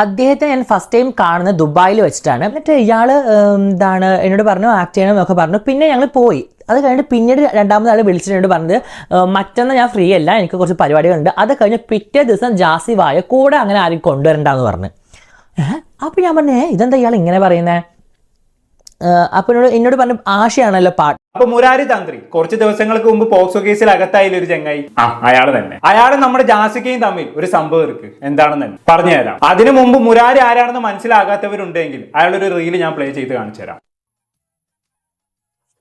അദ്ദേഹത്തെ ഞാൻ first time കാണുന്നത് ദുബായിൽ വെച്ചിട്ടാണ്. എന്നിട്ട് ഇയാള് എന്താണ് എന്നോട് പറഞ്ഞു ആക്ട് ചെയ്യണം എന്നൊക്കെ പറഞ്ഞു. പിന്നെ ഞങ്ങൾ പോയി. അത് കഴിഞ്ഞിട്ട് പിന്നീട് രണ്ടാമത് ആൾ വിളിച്ചിട്ട് പറഞ്ഞത് മറ്റൊന്ന് ഞാൻ ഫ്രീ അല്ല, എനിക്ക് കുറച്ച് പരിപാടികളുണ്ട്. അത് കഴിഞ്ഞ് പിറ്റേ ദിവസം ജാസി വായ കൂടെ അങ്ങനെ ആരും കൊണ്ടുവരണ്ടെന്ന് പറഞ്ഞു. അപ്പൊ ഞാൻ പറഞ്ഞേ ഇതെന്താ ഇയാൾ ഇങ്ങനെ പറയുന്നേ? അപ്പൊ എന്നോട് പറഞ്ഞു ആശയാണല്ലോ പാട്ട്. അപ്പൊ മുരാരി തന്ത്രി കുറച്ച് ദിവസങ്ങൾക്ക് മുമ്പ് പോക്സോ കേസിൽ അകത്തായാലും ഒരു ചങ്ങായി അയാൾ തന്നെ. അയാളും നമ്മുടെ ജാസിക്കയും തമ്മിൽ ഒരു സംഭവം ഇருக்கு. എന്താണെന്ന് പറഞ്ഞു തരാം. അതിനു മുമ്പ് മുരാരി ആരാണെന്ന് മനസ്സിലാകാത്തവരുണ്ടെങ്കിൽ അയാളൊരു റീല് ഞാൻ പ്ലേ ചെയ്ത് കാണിച്ചു തരാം.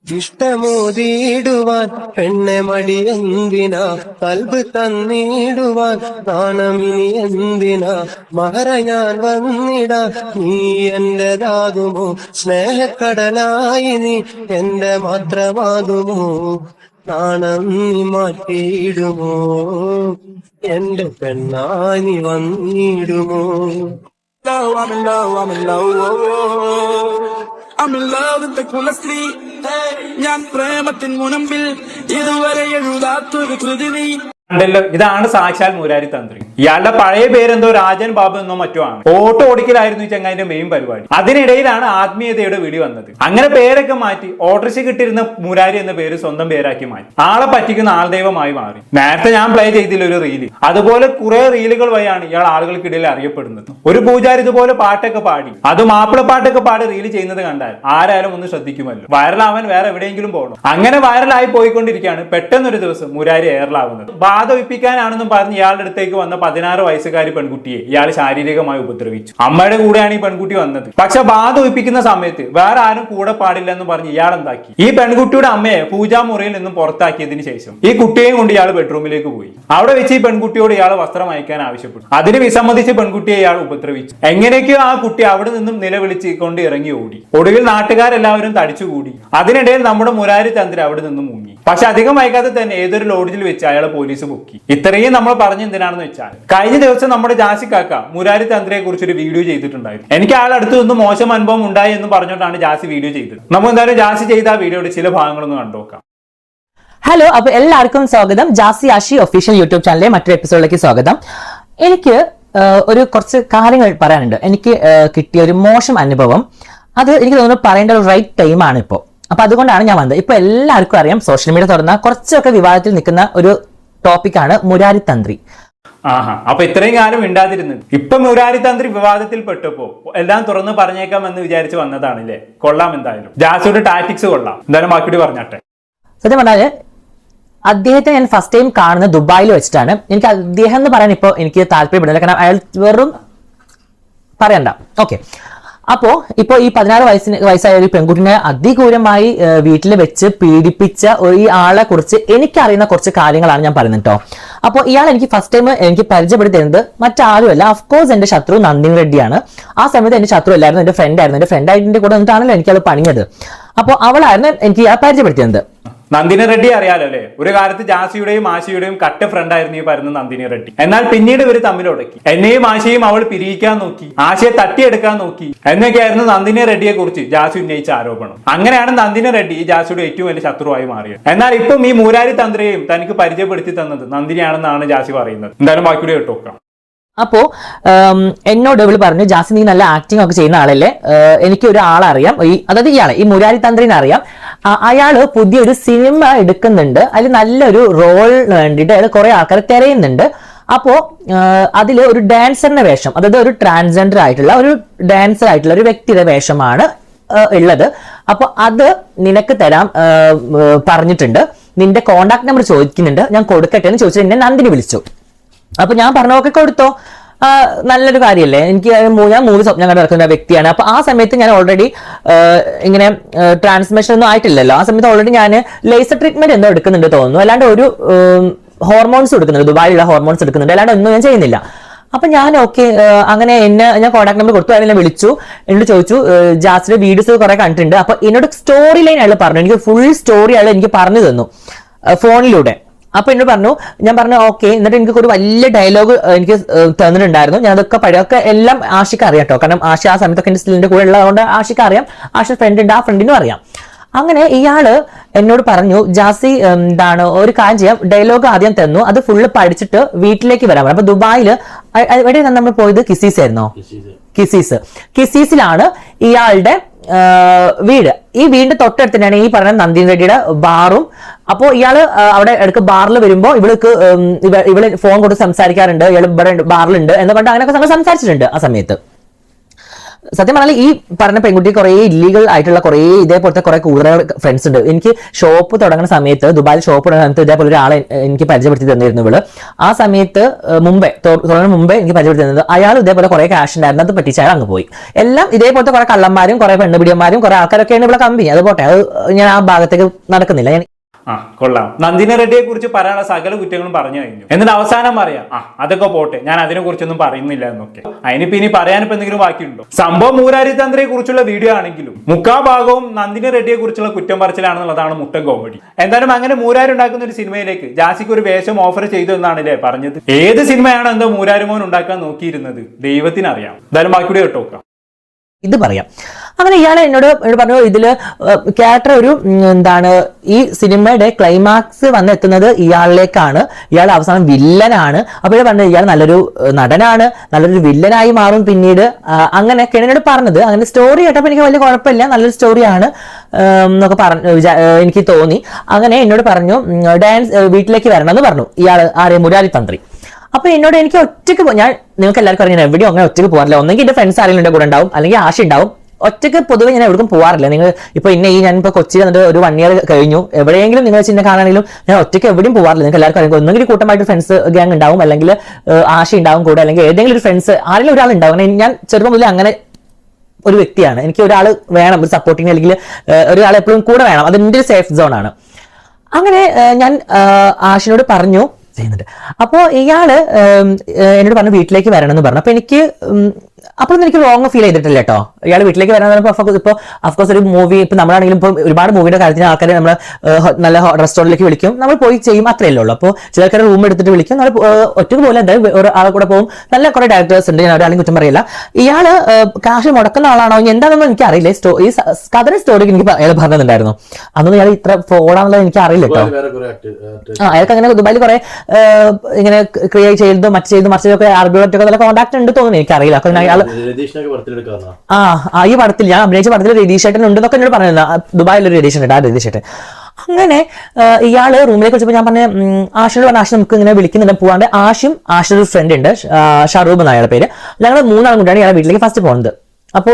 ഇഷ്ടമോതിടുവാൻ പെണ്ണെ മടി എന്തിനാ, കൽബ് തന്നിടുവാൻ നാണമിനി എന്തിനാ, മഹറ ഞാൻ വന്നിടാ നീ എന്റേതാകുമോ, സ്നേഹക്കടലായി നീ എന്റെ മാത്രമാകുമോ, നാണം നീ മാറ്റിയിടുമോ, എന്റെ പെണ്ണായി വന്നിടുമോ. I'm in love with the coolest. ഞാൻ പ്രേമത്തിൻ മുനമ്പിൽ ഇതുവരെ എഴുതാത്തൊരു കൃതി. ഇതാണ് സാക്ഷാൽ മുരാരി തന്ത്രി. ഇയാളുടെ പഴയ പേരെന്തോ രാജൻ ബാബു എന്നോ മറ്റോ ആണ്. ഓട്ടോ ഓടിക്കലായിരുന്നു ഈ ചങ്ങായിന്റെ മെയിൻ പരിപാടി. അതിനിടയിലാണ് ആത്മീയതയുടെ വിളി വന്നത്. അങ്ങനെ പേരൊക്കെ മാറ്റി ഓട്ടോറിക്ഷ കിട്ടിയിരുന്ന മുരാരി എന്ന പേര് സ്വന്തം പേരാക്കി മാറ്റി. ആളെ പറ്റിക്കുന്ന ആൾദൈവമായി മാറി. നേരത്തെ ഞാൻ പ്ലേ ചെയ്തില്ല ഒരു റീല്. അതുപോലെ കുറെ റീലുകൾ വഴിയാണ് ഇയാൾ ആളുകൾക്കിടയിൽ അറിയപ്പെടുന്നത്. ഒരു പൂജാരി ഇതുപോലെ പാട്ടൊക്കെ പാടി, അത് മാപ്പിളപ്പാട്ടൊക്കെ പാടി റീല് ചെയ്യുന്നത് കണ്ടാൽ ആരായാലും ഒന്ന് ശ്രദ്ധിക്കുമല്ലോ. വൈറലാവാൻ വേറെ എവിടെയെങ്കിലും പോകണം. അങ്ങനെ വൈറലായി പോയിക്കൊണ്ടിരിക്കുകയാണ് പെട്ടെന്നൊരു ദിവസം മുരാരി എയറിലാവുന്നത്. ഒഴിപ്പിക്കാനാണെന്നും പറഞ്ഞ് ഇയാളുടെ അടുത്തേക്ക് വന്ന 16 വയസ്സുകാരി പെൺകുട്ടിയെ ഇയാൾ ശാരീരികമായി ഉപദ്രവിച്ചു. അമ്മയുടെ കൂടെയാണ് ഈ പെൺകുട്ടി വന്നത്. പക്ഷെ ബാധ ഒഴിപ്പിക്കുന്ന സമയത്ത് വേറെ ആരും കൂടെ പാടില്ല എന്ന് പറഞ്ഞ് ഇയാൾ എന്താക്കി, ഈ പെൺകുട്ടിയുടെ അമ്മയെ പൂജാമുറിയിൽ നിന്നും പുറത്താക്കിയതിനു ശേഷം ഈ കുട്ടിയെയും കൊണ്ട് ഇയാൾ ബെഡ്റൂമിലേക്ക് പോയി. അവിടെ വെച്ച് ഈ പെൺകുട്ടിയോട് ഇയാൾ വസ്ത്രം അയക്കാൻ ആവശ്യപ്പെട്ടു. അതിന് വിസമ്മതിച്ച് പെൺകുട്ടിയെ ഇയാൾ ഉപദ്രവിച്ചു. എങ്ങനെയൊക്കെയോ ആ കുട്ടി അവിടെ നിന്നും നിലവിളിച്ച് കൊണ്ട് ഇറങ്ങി ഓടി. ഒടുവിൽ നാട്ടുകാരെല്ലാവരും തടിച്ചുകൂടി. അതിനിടയിൽ നമ്മുടെ മുരാരി തന്ത്രി അവിടെ നിന്നും മുങ്ങി. പക്ഷെ അധികം വൈകാതെ തന്നെ ഏതൊരു ലോഡ്ജിൽ വെച്ച് അയാളെ പോലീസ് പൊക്കി. ഇത്രയും നമ്മൾ പറഞ്ഞ എന്തിനാണെന്ന് വെച്ചാൽ കഴിഞ്ഞ ദിവസം നമ്മുടെ ജാസിക്കാക്ക മുരാരി തന്ത്രിയെ കുറിച്ച് ഒരു വീഡിയോ ചെയ്തിട്ടുണ്ടായിരുന്നു. എനിക്ക് അയാൾ അടുത്ത് നിന്ന് മോശം അനുഭവം ഉണ്ടായി എന്ന് പറഞ്ഞുകൊണ്ടാണ് ജാസി വീഡിയോ ചെയ്തത്. നമുക്ക് എന്തായാലും ജാസി ചെയ്ത ആ വീഡിയോയുടെ ചില ഭാഗങ്ങളൊന്ന് കണ്ടുനോക്കാം. ഹലോ, അപ്പൊ എല്ലാവർക്കും സ്വാഗതം. ജാസി ആഷി ഒഫീഷ്യൽ യൂട്യൂബ് ചാനലിലെ മറ്റൊരു എപ്പിസോഡിലേക്ക് സ്വാഗതം. എനിക്ക് കുറച്ച് കാര്യങ്ങൾ പറയാനുണ്ട്. എനിക്ക് കിട്ടിയ ഒരു മോശം അനുഭവം, അത് എനിക്ക് തോന്നുന്നു പറയേണ്ട ഒരു റൈറ്റ് ടൈമാണ് ഇപ്പോൾ. അപ്പൊ അതുകൊണ്ടാണ് ഞാൻ വന്നത്. ഇപ്പൊ എല്ലാവർക്കും അറിയാം, സോഷ്യൽ മീഡിയ തുറന്ന കുറച്ചൊക്കെ വിവാദത്തിൽ നിൽക്കുന്ന ഒരു ടോപ്പിക്കാണ് മുരാരി തന്ത്രി. അപ്പൊ ഇത്രയും കാലം മിണ്ടാതിരുന്നത് ഇപ്പൊ മുരാരി തന്ത്രി വിവാദത്തിൽ പെട്ടപ്പോ എല്ലാം തുറന്ന് പറഞ്ഞേക്കാം എന്ന് വിചാരിച്ച് വന്നതാണല്ലേ. കൊള്ളാം. എന്തായാലും ജാസിയുടെ ടാറ്റിക്സ് കൊള്ളാം. എന്തായാലും ബാക്കി പറഞ്ഞാട്ടെ. സത്യം പറഞ്ഞാല് അദ്ദേഹത്തെ ഞാൻ ഫസ്റ്റ് ടൈം കാണുന്നത് ദുബായിൽ വെച്ചിട്ടാണ്. എനിക്ക് അദ്ദേഹം എന്ന് പറയാൻ ഇപ്പൊ എനിക്ക് താല്പര്യപ്പെടുന്നില്ല, കാരണം അയാൾ വെറും പറയണ്ട. ഓക്കെ, അപ്പോ ഇപ്പൊ ഈ 16 വയസ്സായ ഒരു പെൺകുട്ടിനെ അതിക്രൂരമായി വീട്ടിൽ വെച്ച് പീഡിപ്പിച്ച ഈ ആളെ കുറിച്ച് എനിക്കറിയുന്ന കുറച്ച് കാര്യങ്ങളാണ് ഞാൻ പറയുന്നത് കേട്ടോ. അപ്പൊ ഇയാൾ എനിക്ക് ഫസ്റ്റ് ടൈം എനിക്ക് പരിചയപ്പെടുത്തുന്നത് മറ്റാരുമല്ല, അഫ്കോഴ്സ് എന്റെ ശത്രു നന്ദിനി റെഡ്ഡിയാണ്. ആ സമയത്ത് എന്റെ ശത്രു അല്ലായിരുന്നു, എന്റെ ഫ്രണ്ട് ആയിരുന്നു. എന്റെ ഫ്രണ്ടായിട്ട് കൂടെ നിന്നിട്ടാണല്ലോ എനിക്കത് പണിയത്. അപ്പോൾ അവളായിരുന്നു എനിക്ക് പരിചയപ്പെടുത്തിയത്. നന്ദിനി റെഡ്ഡി അറിയാലോ അല്ലെ. ഒരു കാലത്ത് ജാസിയുടെയും ആശയുടെയും കട്ട ഫ്രണ്ട് ആയിരുന്നു ഈ പറയുന്ന നന്ദിനി റെഡ്ഡി. എന്നാൽ പിന്നീട് ഇവർ തമ്മിലുടക്കി. എന്നെയും ആശയും അവൾ പിരിയിക്കാൻ നോക്കി, ആശയെ തട്ടിയെടുക്കാൻ നോക്കി എന്നൊക്കെയായിരുന്നു നന്ദിനി റെഡ്ഡിയെ കുറിച്ച് ജാസി ഉന്നയിച്ച ആരോപണം. അങ്ങനെയാണ് നന്ദിനി റെഡ്ഡി ജാസിയുടെ ഏറ്റവും വലിയ ശത്രുവായി മാറിയത്. എന്നാൽ ഇപ്പം ഈ മുരാരി തന്ത്രിയെയും തനിക്ക് പരിചയപ്പെടുത്തി തന്നത് നന്ദിനിയാണെന്നാണ് ജാസി പറയുന്നത്. എന്തായാലും ബാക്കിയുടെ കേട്ടോക്കാം. അപ്പോ എന്നോട് ഇവള് പറഞ്ഞു, ജാസി നീ നല്ല ആക്ടിങ് ഒക്കെ ചെയ്യുന്ന ആളല്ലേ, എനിക്ക് ഒരു ആളറിയാം, അതായത് ഇയാളെ ഈ മുരാരി തന്ത്രിനെ അറിയാം. അയാള് പുതിയൊരു സിനിമ എടുക്കുന്നുണ്ട്, അതിൽ നല്ലൊരു റോളിന് വേണ്ടിയിട്ട് അയാൾ കുറെ ആൾക്കാരെ തിരയുന്നുണ്ട്. അപ്പോ അതില് ഒരു ഡാൻസറിന്റെ വേഷം, അതായത് ഒരു ട്രാൻസ്ജെൻഡർ ആയിട്ടുള്ള ഒരു ഡാൻസർ ആയിട്ടുള്ള ഒരു വ്യക്തിയുടെ വേഷമാണ് ഉള്ളത്. അപ്പൊ അത് നിനക്ക് തരാൻ പറഞ്ഞിട്ടുണ്ട്. നിന്റെ കോണ്ടാക്ട് നമ്പർ ചോദിക്കുന്നുണ്ട്, ഞാൻ കൊടുക്കട്ടെ എന്ന് ചോദിച്ചിട്ട് എന്നെ നന്ദിനി വിളിച്ചു. അപ്പൊ ഞാൻ പറഞ്ഞു ഓക്കെ കൊടുത്തോ, നല്ലൊരു കാര്യമല്ലേ. ഞാൻ 3 സ്വപ്നം കണ്ട് നടക്കുന്ന വ്യക്തിയാണ്. അപ്പൊ ആ സമയത്ത് ഞാൻ ഓൾറെഡി ഇങ്ങനെ ട്രാൻസ്മിഷൻ ഒന്നും ആയിട്ടില്ലല്ലോ. ആ സമയത്ത് ഓൾറെഡി ഞാൻ ലേസർ ട്രീറ്റ്മെന്റ് എന്തോ എടുക്കുന്നുണ്ട് തോന്നുന്നു, അല്ലാണ്ട് ഒരു ഹോർമോൺസ് എടുക്കുന്നുണ്ട്, ദുബായിലുള്ള ഹോർമോൺസ് എടുക്കുന്നുണ്ട്, അല്ലാണ്ട് ഒന്നും ഞാൻ ചെയ്യുന്നില്ല. അപ്പൊ ഞാൻ ഓക്കെ, അങ്ങനെ ഞാൻ കോൺടാക്ട് നമ്പർ കൊടുത്തു. അതിനെ വിളിച്ചു, എന്നോട് ചോദിച്ചു ജാസിയുടെ വീഡിയോസ് കുറെ കണ്ടിട്ടുണ്ട്. അപ്പൊ എന്നോട് സ്റ്റോറി ലൈൻ അയാൾ പറഞ്ഞു, എനിക്ക് ഫുൾ സ്റ്റോറി അയാൾ എനിക്ക് പറഞ്ഞു തന്നു ഫോണിലൂടെ. അപ്പൊ എന്നോട് പറഞ്ഞു, ഞാൻ പറഞ്ഞു ഓക്കെ. എന്നിട്ട് എനിക്ക് ഒരു വലിയ ഡയലോഗ് എനിക്ക് തന്നിട്ടുണ്ടായിരുന്നു. ഞാൻ അതൊക്കെ പഴയൊക്കെ എല്ലാം ആഷിക്ക് അറിയാം കേട്ടോ, കാരണം ആഷി ആ സമയത്തൊക്കെ എന്റെ സ്റ്റിലിന്റെ കൂടെ ഉള്ളതുകൊണ്ട് ആഷിക്ക് അറിയാം. ആഷി ഫ്രണ്ട് ഉണ്ട്, ആ ഫ്രണ്ടിനും അറിയാം. അങ്ങനെ ഇയാള് എന്നോട് പറഞ്ഞു, ജാസി എന്താണ് ഒരു കാര്യം ചെയ്യാം, ഡയലോഗ് ആദ്യം തന്നു, അത് ഫുള്ള് പഠിച്ചിട്ട് വീട്ടിലേക്ക് വരാൻ പറഞ്ഞു. അപ്പൊ ദുബായില് എവിടെയാണ് നമ്മൾ പോയത്? കിസീസ് ആയിരുന്നോ? കിസീസിലാണ് ഇയാളുടെ വീട്. ഈ വീടിന്റെ തൊട്ടടുത്ത് തന്നെയാണ് ഈ പറഞ്ഞ നന്ദിനി റെഡ്ഡിയുടെ ബാറും. അപ്പോ ഇയാള് അവിടെ ഇടയ്ക്ക് ബാറിൽ വരുമ്പോ ഇവള് ഫോൺ കൊടുത്ത് സംസാരിക്കാറുണ്ട്, ഇയാൾ ഇവിടെ ബാറിലുണ്ട് എന്ന് പറഞ്ഞിട്ട് അങ്ങനെയൊക്കെ സംസാരിച്ചിട്ടുണ്ട് ആ സമയത്ത്. സത്യം പറഞ്ഞാൽ ഈ പറഞ്ഞ പെൺകുട്ടി കുറെ ഇല്ലീഗൽ ആയിട്ടുള്ള കുറെ ഇതേപോലത്തെ കുറെ കൂടുതൽ ഫ്രണ്ട്സ് ഉണ്ട്. എനിക്ക് ഷോപ്പ് തുടങ്ങുന്ന സമയത്ത്, ദുബായിൽ ഷോപ്പ് തുടങ്ങുന്ന സമയത്ത് ഇതേപോലെ ഒരാളെ എനിക്ക് പരിചയപ്പെടുത്തി തന്നിരുന്നു ഇവള്. ആ സമയത്ത് തുടങ്ങുന്ന മുമ്പേ എനിക്ക് പരിചയപ്പെടുത്തി തന്നത് അയാൾ ഇതേപോലെ കുറെ ക്യാഷ് ഉണ്ടായിരുന്നു, അത് പറ്റിച്ച് അയാൾ അങ്ങ് പോയി. എല്ലാം ഇതേപോലത്തെ കുറെ കള്ളന്മാരും കുറെ പെണ്ണുപിടിയന്മാരും കുറെ ആൾക്കാരൊക്കെയാണ് ഇവിടെ കമ്പനി. അത് പോട്ടെ, അത് ഞാൻ ആ ഭാഗത്തേക്ക് നടക്കുന്നില്ല. കൊള്ളാം. നന്ദിനി റെഡ്ഡിയെ കുറിച്ച് പറയാനുള്ള സകല കുറ്റങ്ങളും പറഞ്ഞു കഴിഞ്ഞു. എന്നിട്ട് അവസാനം പറയാം, അതൊക്കെ പോട്ടെ, ഞാൻ അതിനെ കുറിച്ചൊന്നും പറയുന്നില്ല എന്നൊക്കെ. അതിനിപ്പോ ഇനി പറയാനിപ്പോ എന്തെങ്കിലും ബാക്കിയുണ്ടോ? സംഭവം മൂരാരി തന്ത്രിയെ കുറിച്ചുള്ള വീഡിയോ ആണെങ്കിലും മുക്കാ ഭാഗവും നന്ദിനി റെഡ്ഡിയെ കുറിച്ചുള്ള കുറ്റം പറച്ചിലാണെന്നുള്ളതാണ് മുട്ടൻ കോമഡി. എന്തായാലും അങ്ങനെ മൂരാരി ഉണ്ടാക്കുന്ന ഒരു സിനിമയിലേക്ക് ജാസിക്ക് ഒരു വേഷം ഓഫർ ചെയ്തു എന്നാണല്ലേ പറഞ്ഞത്. ഏത് സിനിമയാണ് എന്തോ മൂരാരി മോൻ ഉണ്ടാക്കാൻ നോക്കിയിരുന്നത് ദൈവത്തിനറിയാം. എന്തായാലും ബാക്കി കൂടി കേട്ടോക്കാം. ഇത് പറയാം. അങ്ങനെ ഇയാൾ എന്നോട് പറഞ്ഞു, ഇതില് ക്യാരക്ടർ ഒരു ഈ സിനിമയുടെ ക്ലൈമാക്സ് വന്നെത്തുന്നത് ഇയാളിലേക്കാണ്, ഇയാൾ അവസാനം വില്ലനാണ്. അപ്പോൾ ഇയാൾ പറഞ്ഞത് ഇയാൾ നല്ലൊരു നടനാണ്, നല്ലൊരു വില്ലനായി മാറും പിന്നീട്, അങ്ങനെയൊക്കെയാണ് എന്നോട് പറഞ്ഞത്. അങ്ങനെ സ്റ്റോറി കേട്ടപ്പോൾ എനിക്ക് വലിയ കുഴപ്പമില്ല, നല്ലൊരു സ്റ്റോറിയാണ് എന്നൊക്കെ എനിക്ക് തോന്നി. അങ്ങനെ എന്നോട് പറഞ്ഞു വീട്ടിലേക്ക് വരണം എന്ന് പറഞ്ഞു ഇയാൾ മുരാരി തന്ത്രി. അപ്പൊ എന്നോട് എനിക്ക് ഒറ്റയ്ക്ക് നിങ്ങൾക്ക് എല്ലാവർക്കും അറിയാം എവിടെയും അങ്ങനെ ഒറ്റയ്ക്ക് പോകാറില്ല. ഒന്നെങ്കിൽ എന്റെ ഫ്രണ്ട്സ് ആരെങ്കിലും കൂടെ ഉണ്ടാവും, അല്ലെങ്കിൽ ആശ ഉണ്ടാവും. ഒറ്റയ്ക്ക് പൊതുവെ ഞാൻ എവിടേക്കും പോകാറില്ല. നിങ്ങൾ ഇപ്പൊ ഞാനിപ്പോ കൊച്ചി വന്നിട്ട് ഒരു 1 year കഴിഞ്ഞു. എവിടെയെങ്കിലും നിങ്ങൾ ചിന്ന കാണാണെങ്കിലും ഞാൻ ഒറ്റയ്ക്ക് എവിടെയും പോകാറില്ല. നിങ്ങൾക്ക് എല്ലാവർക്കും അറിയാം. ഒന്നെങ്കിൽ കൂട്ടമായിട്ട് ഫ്രണ്ട്സ് ഗ്യാങ് ഉണ്ടാവും, അല്ലെങ്കിൽ ആശ ഉണ്ടാവും കൂടെ, അല്ലെങ്കിൽ ഏതെങ്കിലും ഒരു ഫ്രണ്ട്സ് ആരെങ്കിലും ഒരാൾ ഉണ്ടാവും. അങ്ങനെ ഞാൻ ചെറുപ്പം മുതലേ അങ്ങനെ ഒരു വ്യക്തിയാണ്. എനിക്ക് ഒരാൾ വേണം, ഒരു സപ്പോർട്ടിങ്, അല്ലെങ്കിൽ ഒരാൾ എപ്പോഴും കൂടെ വേണം. അത് എൻ്റെ ഒരു സേഫ് സോൺ ആണ്. അങ്ങനെ ഞാൻ ആശിനോട് പറഞ്ഞു ചെയ്യുന്നുണ്ട്. അപ്പോ ഇയാള് എന്നോട് പറഞ്ഞു വീട്ടിലേക്ക് വരണം എന്ന് പറഞ്ഞു. അപ്പൊ അപ്പോഴൊന്നും എനിക്ക് റോങ് ഫീൽ ചെയ്തിട്ടില്ല കേട്ടോ. ഇയാൾ വീട്ടിലേക്ക് വരാൻ പറഞ്ഞപ്പോൾ ഇപ്പൊ അഫ്കോഴ്സ് ഒരു മൂവി, ഇപ്പൊ നമ്മളാണെങ്കിലും ഇപ്പൊ ഒരുപാട് മൂവിയുടെ കാര്യത്തിന് ആൾക്കാരെ നമ്മൾ നല്ല റെസ്റ്റോറന്റിലേക്ക് വിളിക്കും, നമ്മൾ പോയി ചെയ്യും, അത്രയല്ലേ ഉള്ളൂ. അപ്പോൾ ചിലക്കാരെ റൂം എടുത്തിട്ട് വിളിക്കും, നമ്മൾ ഒറ്റയ്ക്ക് പോലെ എന്തായാലും ഒരാളെ കൂടെ പോകും. നല്ല കുറെ ഡയറക്ടേഴ്സ് ഉണ്ട്, ഞാൻ ഒരാളെയും കുറ്റം പറയില്ല. ഇയാള് കാശ് മുടക്കുന്ന ആളാണോ എന്താണെന്നൊന്നും എനിക്ക് അറിയില്ല. ഈ കഥയുടെ സ്റ്റോറി എനിക്ക് അയാൾ പറഞ്ഞിട്ടുണ്ടായിരുന്നു. അതൊന്നും ഇയാൾ ഇത്ര ഫോളാന്നുള്ളത് എനിക്ക് അറിയില്ല കേട്ടോ. അയാൾക്ക് അങ്ങനെ ദുബായിൽ കുറെ ഇങ്ങനെ ക്രിയേറ്റ് ചെയ്തോ മറിച്ചതൊക്കെ ആർഗ്യുമെന്റൊക്കെ നല്ല കോൺടാക്ട് ഉണ്ട് തോന്നുന്നു, എനിക്കറിയില്ല. അപ്പൊ ഈ പടത്തിൽ ഞാൻ അഭിനയിച്ച പടത്തിൽ രതീഷ് ചേട്ടൻ ഉണ്ടെന്നൊക്കെ എന്നോട് പറഞ്ഞിരുന്നു. ദുബായിലൊരു രതീഷ് ചേട്ടൻ, ആ രതീഷ് ചേട്ടൻ. അങ്ങനെ ഇയാള് റൂമിലേക്ക് വെച്ചപ്പോൾ ഞാൻ പറഞ്ഞ ആഷിനോട് പറഞ്ഞ ആഷ് നമുക്ക് ഇങ്ങനെ വിളിക്കുന്നുണ്ട് പോവാണ്ട്. ആഷിനൊരു ഫ്രണ്ട് ഉണ്ട്, ഷറൂബ് എന്നാണ് അയാളുടെ പേര്. ഞങ്ങൾ 3 ആളും കൂടിയാണ് ഇയാളെ വീട്ടിലേക്ക് ഫസ്റ്റ് പോകുന്നത്. അപ്പൊ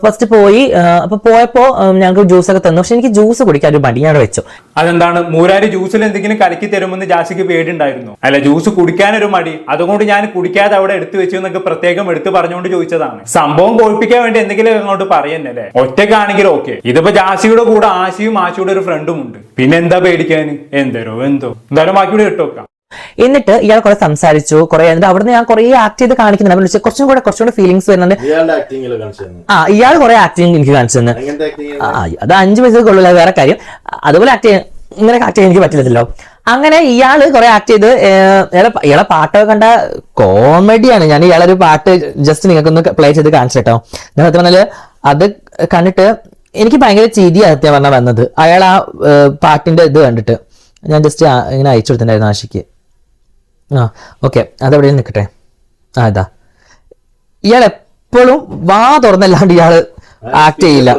ഫസ്റ്റ് പോയി. അപ്പൊ പോയപ്പോ ഞങ്ങൾക്ക് ജ്യൂസ് ഒക്കെ തന്നു. പക്ഷെ എനിക്ക് ജ്യൂസ് കുടിക്കാൻ ഒരു മടി, ഞാൻ വെച്ചു. അതെന്താണ് മൂരാരി ജ്യൂസിൽ എന്തെങ്കിലും കലക്കി തരുമെന്ന് ജാസിക്ക് പേടിണ്ടായിരുന്നു? അല്ല, ജ്യൂസ് കുടിക്കാനൊരു മടി, അതുകൊണ്ട് ഞാൻ കുടിക്കാതെ അവിടെ എടുത്തു വെച്ചു എന്നൊക്കെ പ്രത്യേകം എടുത്ത് പറഞ്ഞുകൊണ്ട് ചോദിച്ചതാണ്. സംഭവം കൊഴിപ്പിക്കാൻ വേണ്ടി എന്തെങ്കിലും അങ്ങോട്ട് പറയുന്നല്ലേ. ഒറ്റക്കാണെങ്കിലും ഓക്കെ. ഇതിപ്പോ ജാസിയുടെ കൂടെ ആശിയുടെ ഒരു ഫ്രണ്ടും ഉണ്ട്, പിന്നെ എന്താ പേടിക്കാൻ? എന്തായാലും ബാക്കിയൂടെ ഇട്ടോക്കാം. എന്നിട്ട് ഇയാൾ കുറെ സംസാരിച്ചു, കുറെ എന്നിട്ട് അവിടുന്ന് ഞാൻ കുറെ ആക്ട് ചെയ്ത് കാണിക്കുന്നുണ്ട്. കുറച്ചും കൂടെ ഫീലിങ്സ് വരുന്നുണ്ട്. ഇയാൾ കുറെ ആക്ടിങ് എനിക്ക് കാണിച്ചു തന്നെ. അത് 5 പൈസ കൊള്ളില്ല, വേറെ കാര്യം. അതുപോലെ ഇങ്ങനെ ആക്ട് ചെയ്യാൻ എനിക്ക് പറ്റില്ലല്ലോ. അങ്ങനെ ഇയാള് കുറെ ആക്ട് ചെയ്ത് ഇയാളെ പാട്ടൊക്കെ കണ്ട കോമഡിയാണ്. ഞാൻ ഇയാളൊരു പാട്ട് ജസ്റ്റ് നിങ്ങൾക്കൊന്ന് പ്ലേ ചെയ്ത് കാണിച്ചു കേട്ടോ. ഞാൻ സത്യം പറഞ്ഞാല് അത് കണ്ടിട്ട് എനിക്ക് ഭയങ്കര ചിരിയാണ് സത്യം പറഞ്ഞാൽ വന്നത്. അയാൾ ആ പാട്ടിന്റെ ഇത് കണ്ടിട്ട് ഞാൻ ജസ്റ്റ് ഇങ്ങനെ അയച്ചു കൊടുത്തിട്ടുണ്ടായിരുന്നു ആഷിക്ക്. ഓക്കെ, അതെവിടെ നിൽക്കട്ടെ. ഇതാ ഇയാൾ എപ്പോഴും വാ തുറന്നല്ലാണ്ട് ഇയാള് ആക്ട് ചെയ്യില്ല.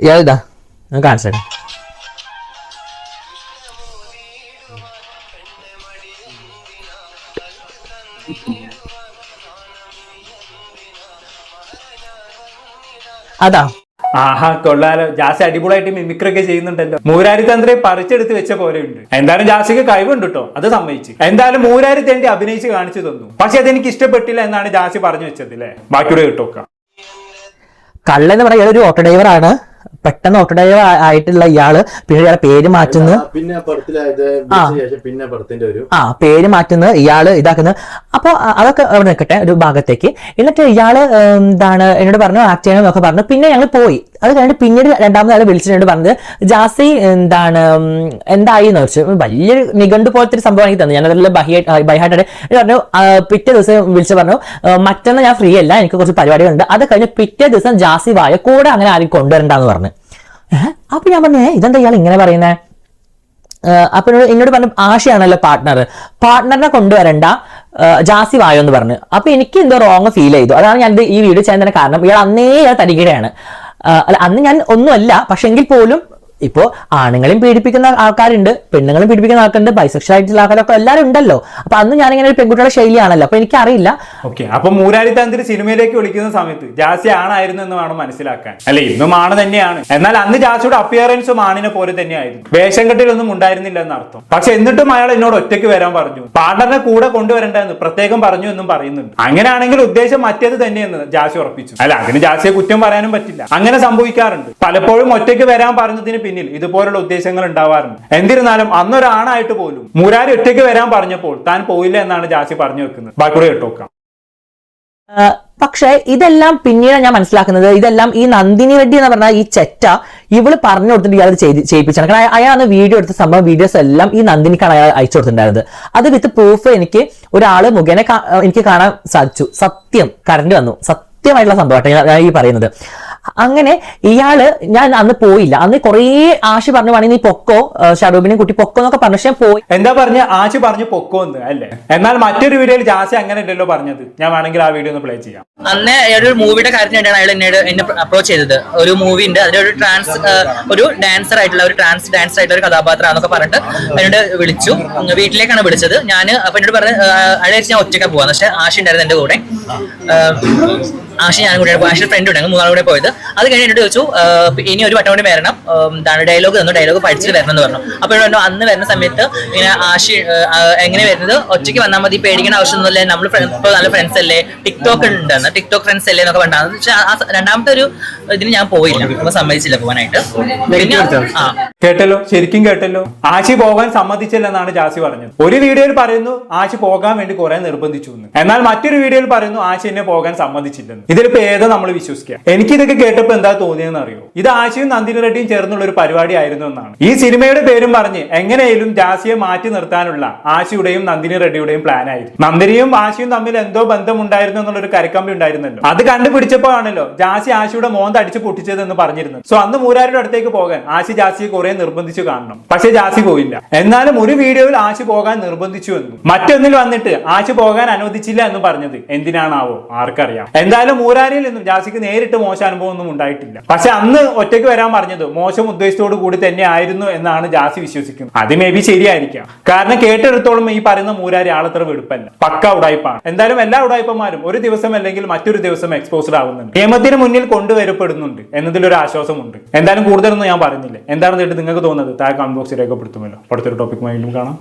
ഇയാളിതാ ഞാൻ കാണിച്ചേട്ടെ. അതാ ആഹാ, കൊള്ളാലോ. ജാസി അടിപൊളിയായിട്ട് മിമിക്രൊക്കെ ചെയ്യുന്നുണ്ടല്ലോ. മൂരാരി തന്ത്രിയെ പറിച്ചെടുത്ത് വെച്ച പോലെ ഉണ്ട്. എന്തായാലും ജാസിക്ക് കഴിവുണ്ട് കേട്ടോ, അത് സമ്മതിച്ച്. എന്തായാലും മൂരാരി തന്റെ അഭിനയിച്ച് കാണിച്ചു തന്നു. പക്ഷെ അതെനിക്ക് ഇഷ്ടപ്പെട്ടില്ല എന്നാണ് ജാസി പറഞ്ഞു വെച്ചത് അല്ലേ. ബാക്കിയുടെ കേട്ടോക്കാം. കള്ളെന്ന് പറയാൻ ഒരു ഓട്ടോ ഡ്രൈവറാണ്. പെട്ടെന്ന് ഓട്ടോ ഡ്രൈവർ ആയിട്ടുള്ള ഇയാള് പിന്നെ ഇയാളെ പേര് മാറ്റുന്നു, പേര് മാറ്റുന്നു, ഇയാള് ഇതാക്കുന്നു. അപ്പൊ അതൊക്കെ അവിടെ നിൽക്കട്ടെ ഒരു ഭാഗത്തേക്ക്. എന്നിട്ട് ഇയാള് എന്നോട് പറഞ്ഞു ആക്ട് ചെയ്യണം എന്നൊക്കെ പറഞ്ഞു. പിന്നെ ഞങ്ങൾ പോയി. അത് കഴിഞ്ഞിട്ട് പിന്നീട് 2ാമത് ആൾ വിളിച്ചിട്ട് പറഞ്ഞത് ജാസി എന്തായി എന്ന് വെച്ചു. വലിയൊരു നിഘണ്ടു പോലത്തെ ഒരു സംഭവം എനിക്ക് തന്നു. ഞാൻ അതിൽ ബൈഹാർട്ടായിട്ട് പറഞ്ഞു. പിറ്റേ ദിവസം വിളിച്ച് പറഞ്ഞു മറ്റൊന്ന് ഞാൻ ഫ്രീ അല്ല, എനിക്ക് കുറച്ച് പരിപാടികളുണ്ട്. അത് കഴിഞ്ഞ് പിറ്റേ ദിവസം ജാസി വായ കൂടെ അങ്ങനെ ആരും കൊണ്ടുവരണ്ടെന്ന് പറഞ്ഞു. അപ്പൊ ഞാൻ പറഞ്ഞു ഇതെന്താ ഇയാൾ ഇങ്ങനെ പറയുന്നേ? അപ്പൊ എന്നോട് പറഞ്ഞു ആശയാണല്ലോ പാർട്ട്ണറിനെ കൊണ്ടുവരണ്ട, ജാസി വായോ എന്ന് പറഞ്ഞു. അപ്പൊ എനിക്ക് എന്തോ റോങ് ഫീൽ ചെയ്തു. അതാണ് ഞാൻ ഈ വീഡിയോ ചെയ്യാൻ തന്നെ കാരണം. ഇയാൾ അന്നേ ഇയാൾ തരികിടയാണ്. അല്ല, അന്ന് ഞാൻ ഒന്നുമല്ല, പക്ഷെ എങ്കിൽ പോലും ഇപ്പോ ആണുങ്ങളെയും പീഡിപ്പിക്കുന്ന ആൾക്കാരുണ്ട്, പെണ്ണുങ്ങളും പീഡിപ്പിക്കുന്ന ആൾക്കാരുണ്ട്, ബൈസെക്ഷൽ ആയിട്ടുള്ള ആൾക്കാരൊക്കെ എല്ലാവരും ഉണ്ടല്ലോ. അപ്പൊ അന്ന് ഞാനിങ്ങനെ ഒരു പെൺകുട്ടിയുടെ ശൈലിയാണല്ലോ, അപ്പൊ എനിക്കറിയില്ല. ഓക്കെ, അപ്പൊ മൂരാരി തന്ത്രി സിനിമയിലേക്ക് വിളിക്കുന്ന സമയത്ത് ജാസി ആണായിരുന്നു എന്ന് വേണം മനസ്സിലാക്കാൻ. അല്ലെ, ഇന്നും ആണ് തന്നെയാണ്. എന്നാൽ അന്ന് ജാസിയുടെ അപ്പിയറൻസും ആണിനെ പോലെ തന്നെയായിരുന്നു. വേഷം കെട്ടിലൊന്നും ഉണ്ടായിരുന്നില്ല എന്നർത്ഥം. പക്ഷെ എന്നിട്ടും അയാൾ എന്നോട് ഒറ്റയ്ക്ക് വരാൻ പറഞ്ഞു, പാർട്ണറിനെ കൂടെ കൊണ്ടുവരണ്ടെന്ന് പ്രത്യേകം പറഞ്ഞു എന്നും പറയുന്നുണ്ട്. അങ്ങനെയാണെങ്കിൽ ഉദ്ദേശം മറ്റേത് തന്നെയെന്ന് ജാസി ഉറപ്പിച്ചു. അല്ല, അതിന് ജാസിയെ കുറ്റം പറയാനും പറ്റില്ല. അങ്ങനെ സംഭവിക്കാറുണ്ട്. പലപ്പോഴും ഒറ്റയ്ക്ക് വരാൻ പറഞ്ഞതിന് പിന്നിൽ ഇതുപോലുള്ള ഉദ്ദേശങ്ങൾ ഉണ്ടാവാറുണ്ട്. എന്നിരുന്നാലും അന്നൊരാണായിട്ട് പോലും മുരാരി ഒറ്റയ്ക്ക് വരാൻ പറഞ്ഞപ്പോൾ താൻ പോയില്ല എന്നാണ് ജാസി പറഞ്ഞു വെക്കുന്നത്. ബാക്കി കേട്ടോക്കാം. പക്ഷെ ഇതെല്ലാം പിന്നീട് ഞാൻ മനസ്സിലാക്കുന്നത്, ഇതെല്ലാം ഈ നന്ദിനി റെഡ്ഡി എന്ന് പറഞ്ഞാൽ ഈ ചെറ്റ ഇവള് പറഞ്ഞു കൊടുത്തിട്ട് ഇയാൾ ചെയ്യിപ്പിച്ചാണ്. കാരണം അയാൾ വീഡിയോ എടുത്ത സംഭവം വീഡിയോസ് എല്ലാം ഈ നന്ദിനിക്കാണ് അയാൾ അയച്ചു കൊടുത്തിട്ടുണ്ടായിരുന്നത്. അത് വിത്ത് പ്രൂഫ് എനിക്ക് ഒരാള് മുഖേന എനിക്ക് കാണാൻ സാധിച്ചു. സത്യം, കറണ്ട് വന്നു. സത്യമായിട്ടുള്ള സംഭവമായിട്ട് ഞാൻ ഈ പറയുന്നത്. അങ്ങനെ ഇയാള്, ഞാൻ അന്ന് പോയില്ല. അന്ന് കുറേ ആശി പറഞ്ഞു വേണമെങ്കിൽ നീ പൊക്കോ, ഷറൂബിനെ കുട്ടി പൊക്കോ എന്നൊക്കെ പറഞ്ഞു. പക്ഷെ പോയി. എന്താ പറഞ്ഞ ആശി പറഞ്ഞു പൊക്കോ എന്ന് അല്ലേ? എന്നാൽ മറ്റൊരു വീഡിയോയിൽ ജാസി അങ്ങനെ അല്ലല്ലോ പറഞ്ഞത്. ഞാൻ വേണമെങ്കിൽ ആ വീഡിയോ ഒന്ന് പ്ലേ ചെയ്യാം. അന്ന് ഒരു മൂവിയുടെ കാര്യത്തിന് വേണ്ടിയാണ് അയാൾ എന്നെ അപ്രോച്ച് ചെയ്തത്. ഒരു മൂവി ഉണ്ട്, അതിലൊരു ഒരു ഡാൻസർ ആയിട്ടുള്ള ഒരു ട്രാൻസ് ഡാൻസർ ആയിട്ടുള്ള ഒരു കഥാപാത്രം എന്നൊക്കെ പറഞ്ഞിട്ട് എന്നോട് വിളിച്ചു. വീട്ടിലേക്കാണ് വിളിച്ചത്. ഞാൻ അപ്പൊ എന്നോട് പറഞ്ഞു അയാളെ ഞാൻ ഒറ്റയ്ക്ക് പോവാന്ന്. പക്ഷെ ആശി ഉണ്ടായിരുന്നു എന്റെ കൂടെ. ആശി ഞാൻ കൂടെ ആശി ഫ്രണ്ട് ഉണ്ടായിരുന്നു, മൂന്നാളും കൂടെ പോയത്. അത് കഴിഞ്ഞ് എന്നോട് ചോദിച്ചു ഇനി ഒരു വട്ടം കൂടി വരണം, ഡയലോഗ് തന്നു, ഡയലോഗ് പഠിച്ചിട്ട് വരണം എന്ന് പറഞ്ഞു. അപ്പോൾ അന്ന് വരുന്ന സമയത്ത് ഇങ്ങനെ ആശി എങ്ങനെ വരുന്നത്, ഒറ്റയ്ക്ക് വന്നാൽ മതി, പേടിക്കേണ്ട ആവശ്യമൊന്നുമില്ല, നമ്മൾ ഇപ്പോൾ നല്ല ഫ്രണ്ട്സ് അല്ലേ, ടിക്ടോക്ക് ഉണ്ടെന്ന്, ടിക്ടോക്ക് ഫ്രണ്ട്സ് അല്ലേ എന്നൊക്കെ പറഞ്ഞാൽ. പക്ഷെ രണ്ടാമത്തെ ഒരു ഇതിന് ഞാൻ പോയില്ല, അപ്പൊ സമ്മതിച്ചില്ല പോകാനായിട്ട്. കേട്ടല്ലോ, ശരിക്കും കേട്ടല്ലോ. ആശി പോകാൻ സമ്മതിച്ചില്ലെന്നാണ് ജാസി പറഞ്ഞത്. ഒരു വീഡിയോയിൽ പറയുന്നു ആശി പോകാൻ വേണ്ടി കുറെ നിർബന്ധിച്ചു എന്ന്. എന്നാൽ മറ്റൊരു വീഡിയോയിൽ പറയുന്നു ആശി എന്നെ പോകാൻ സമ്മതിച്ചില്ലെന്ന്. ഇതിലിപ്പോ ഏതാ നമ്മൾ വിശ്വസിക്കുക? എനിക്ക് ഇതൊക്കെ കേട്ടപ്പോ എന്താ തോന്നിയെന്ന് അറിയോ? ഇത് ആശയും നന്ദിനി റെഡ്ഡിയും ചേർന്നുള്ള ഒരു പരിപാടി ആയിരുന്നു എന്നാണ്. ഈ സിനിമയുടെ പേരും പറഞ്ഞ് എങ്ങനെയും ജാസിയെ മാറ്റി നിർത്താനുള്ള ആശയുടെയും നന്ദിനി റെഡ്ഡിയുടെയും പ്ലാൻ ആയിരുന്നു. നന്ദിനിയും ആശയും തമ്മിൽ എന്തോ ബന്ധമുണ്ടായിരുന്നു എന്നുള്ള ഒരു കരക്കമ്പി ഉണ്ടായിരുന്നല്ലോ. അത് കണ്ടുപിടിച്ചപ്പോഴാണല്ലോ ജാസി ആശയുടെ മോന്ത അടിച്ച് പൊട്ടിച്ചതെന്ന് പറഞ്ഞിരുന്നത്. സോ അന്ന് മൂരാരിയുടെ അടുത്തേക്ക് പോകാൻ ആശി ജാസിയെ കുറെ നിർബന്ധിച്ചു കാണണം. പക്ഷെ ജാസി പോയില്ല. എന്നാലും ഒരു വീഡിയോയിൽ ആശി പോകാൻ നിർബന്ധിച്ചു എന്നും മറ്റൊന്നിൽ വന്നിട്ട് ആശി പോകാൻ അനുവദിച്ചില്ല എന്ന് പറഞ്ഞത് എന്തിനാണാവോ ആർക്കറിയാം. എന്തായാലും മൂരാരിയിൽ നിന്നും ജാസിക്ക് നേരിട്ട് മോശം അനുഭവം ഒന്നും ഉണ്ടായിട്ടില്ല. പക്ഷെ അന്ന് ഒറ്റയ്ക്ക് വരാൻ പറഞ്ഞത് മോശം ഉദ്ദേശത്തോടു കൂടി തന്നെ ആയിരുന്നു എന്നാണ് ജാസി വിശ്വസിക്കുന്നത്. അത് മേ ബി ശരിയായിരിക്കാം. കാരണം കേട്ടെടുത്തോളം ഈ പറയുന്ന മൂരാരി ആളത്ര വെടുപ്പല്ല, പക്ക ഉടായ്പാണ്. എന്തായാലും എല്ലാ ഉടായ്പന്മാരും ഒരു ദിവസം അല്ലെങ്കിൽ മറ്റൊരു ദിവസം എക്സ്പോസ്ഡ് ആവുന്നുണ്ട്, നിയമത്തിന് മുന്നിൽ കൊണ്ടുവരപ്പെടുന്നുണ്ട് എന്നതിലൊരു ആശ്വാസമുണ്ട്. എന്തായാലും കൂടുതലൊന്നും ഞാൻ പറയുന്നില്ല. എന്താണെന്ന് നിങ്ങൾക്ക് തോന്നുന്നത് താഴെ കമന്റ് ബോക്സിൽ രേഖപ്പെടുത്തുമല്ലോ. അടുത്തൊരു ടോപ്പിക്കുമായി വീണ്ടും കാണാം.